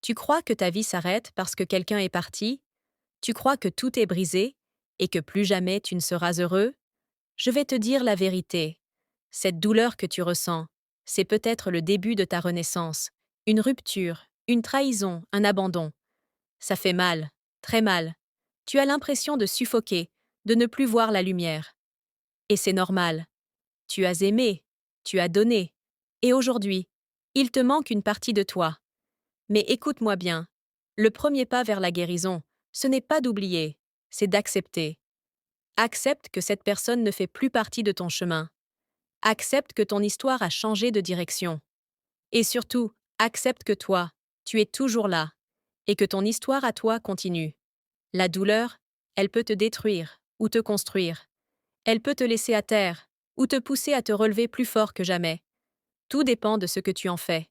Tu crois que ta vie s'arrête parce que quelqu'un est parti? Tu crois que tout est brisé et que plus jamais tu ne seras heureux? Je vais te dire la vérité. Cette douleur que tu ressens, c'est peut-être le début de ta renaissance. Une rupture, une trahison, un abandon. Ça fait mal, très mal. Tu as l'impression de suffoquer, de ne plus voir la lumière. Et c'est normal. Tu as aimé, tu as donné. Et aujourd'hui, il te manque une partie de toi. Mais écoute-moi bien. Le premier pas vers la guérison, ce n'est pas d'oublier, c'est d'accepter. Accepte que cette personne ne fait plus partie de ton chemin. Accepte que ton histoire a changé de direction. Et surtout, accepte que toi, tu es toujours là, et que ton histoire à toi continue. La douleur, elle peut te détruire ou te construire. Elle peut te laisser à terre ou te pousser à te relever plus fort que jamais. Tout dépend de ce que tu en fais.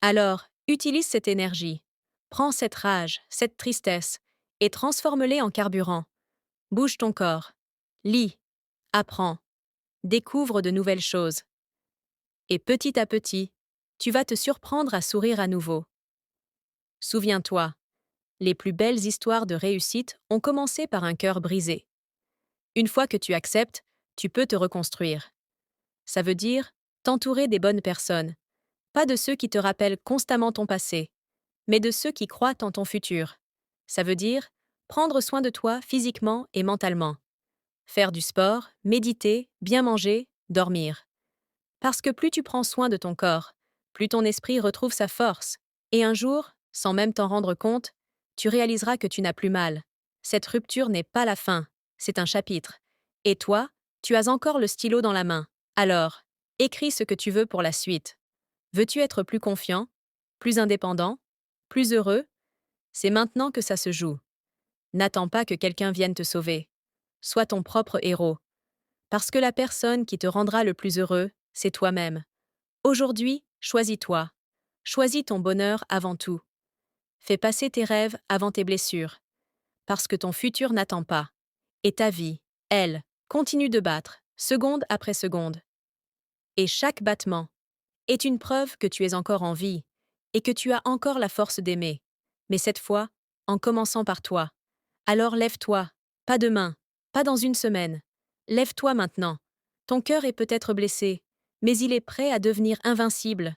Alors, utilise cette énergie. Prends cette rage, cette tristesse, et transforme-les en carburant. Bouge ton corps. Lis. Apprends. Découvre de nouvelles choses. Et petit à petit, tu vas te surprendre à sourire à nouveau. Souviens-toi, les plus belles histoires de réussite ont commencé par un cœur brisé. Une fois que tu acceptes, tu peux te reconstruire. Ça veut dire t'entourer des bonnes personnes, pas de ceux qui te rappellent constamment ton passé, mais de ceux qui croient en ton futur. Ça veut dire prendre soin de toi physiquement et mentalement. Faire du sport, méditer, bien manger, dormir. Parce que plus tu prends soin de ton corps, plus ton esprit retrouve sa force. Et un jour, sans même t'en rendre compte, tu réaliseras que tu n'as plus mal. Cette rupture n'est pas la fin, c'est un chapitre. Et toi, tu as encore le stylo dans la main. Alors, écris ce que tu veux pour la suite. Veux-tu être plus confiant, plus indépendant, plus heureux? C'est maintenant que ça se joue. N'attends pas que quelqu'un vienne te sauver. Sois ton propre héros. Parce que la personne qui te rendra le plus heureux, c'est toi-même. Aujourd'hui, choisis-toi. Choisis ton bonheur avant tout. Fais passer tes rêves avant tes blessures. Parce que ton futur n'attend pas. Et ta vie, elle, continue de battre, seconde après seconde. Et chaque battement est une preuve que tu es encore en vie et que tu as encore la force d'aimer. Mais cette fois, en commençant par toi. Alors lève-toi, pas demain, pas dans une semaine. Lève-toi maintenant. Ton cœur est peut-être blessé, mais il est prêt à devenir invincible.